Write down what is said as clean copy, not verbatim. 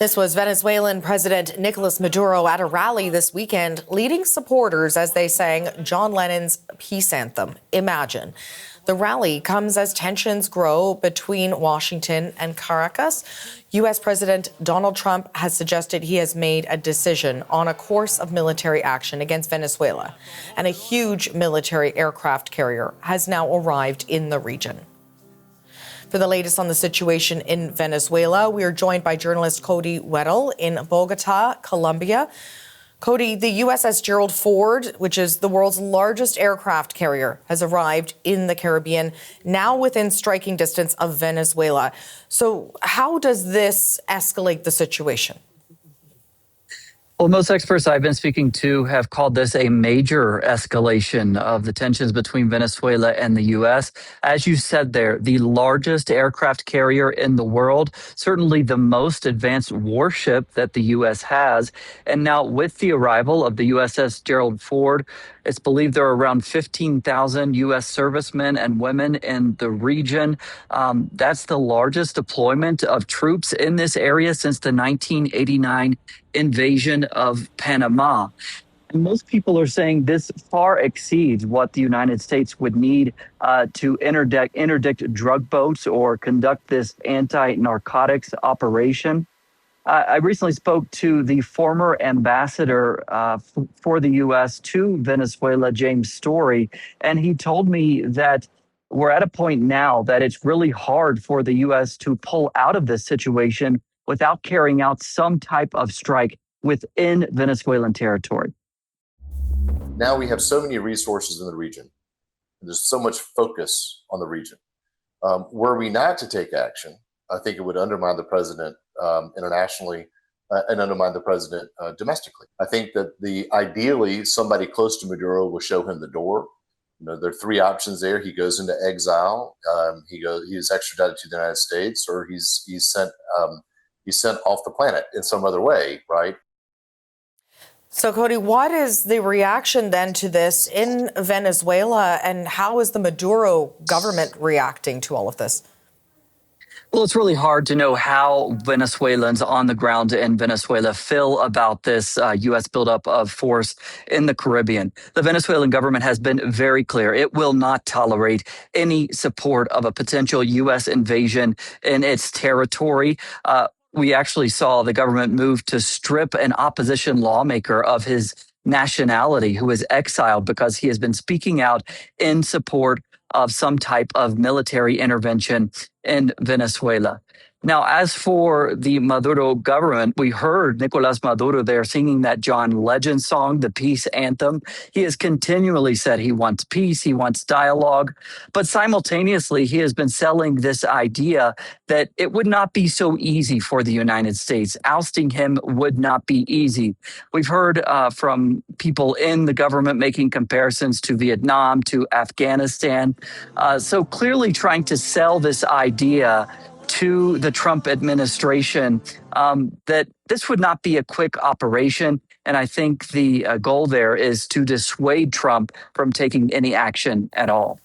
This was Venezuelan President Nicolás Maduro at a rally this weekend, leading supporters as they sang John Lennon's peace anthem, Imagine. The rally comes as tensions grow between Washington and Caracas. U.S. President Donald Trump has suggested he has made a decision on a course of military action against Venezuela, and a huge military aircraft carrier has now arrived in the region. For the latest on the situation in Venezuela, we are joined by journalist Cody Weddle in Bogota, Colombia. Cody, the USS Gerald Ford, which is the world's largest aircraft carrier, has arrived in the Caribbean, now within striking distance of Venezuela. So how does this escalate the situation? Well, most experts I've been speaking to have called this a major escalation of the tensions between Venezuela and the U.S. As you said there, the largest aircraft carrier in the world, certainly the most advanced warship that the U.S. has. And now with the arrival of the USS Gerald Ford, it's believed there are around 15,000 U.S. servicemen and women in the region. That's the largest deployment of troops in this area since the 1989 invasion of Panama. And most people are saying this far exceeds what the United States would need to interdict drug boats or conduct this anti-narcotics operation. I recently spoke to the former ambassador for the U.S. to Venezuela, James Story, and he told me that we're at a point now that it's really hard for the U.S. to pull out of this situation without carrying out some type of strike within Venezuelan territory. Now we have so many resources in the region. There's so much focus on the region. Were we not to take action, I think it would undermine the president internationally and undermine the president domestically. I think that ideally somebody close to Maduro will show him the door. You know, there are three options there. He goes into exile. He is extradited to the United States, or he's sent off the planet in some other way, right? So, Cody, what is the reaction then to this in Venezuela, and how is the Maduro government reacting to all of this? Well, it's really hard to know how Venezuelans on the ground in Venezuela feel about this U.S. buildup of force in the Caribbean. The Venezuelan government has been very clear. It will not tolerate any support of a potential U.S. invasion in its territory. We actually saw the government move to strip an opposition lawmaker of his nationality who is exiled because he has been speaking out in support of some type of military intervention in Venezuela. Now, as for the Maduro government, we heard Nicolás Maduro there singing that John Lennon song, the peace anthem. He has continually said he wants peace, he wants dialogue, but simultaneously he has been selling this idea that it would not be so easy for the United States. Ousting him would not be easy. We've heard from people in the government making comparisons to Vietnam, to Afghanistan. So clearly trying to sell this idea to the Trump administration that this would not be a quick operation. And I think the goal there is to dissuade Trump from taking any action at all.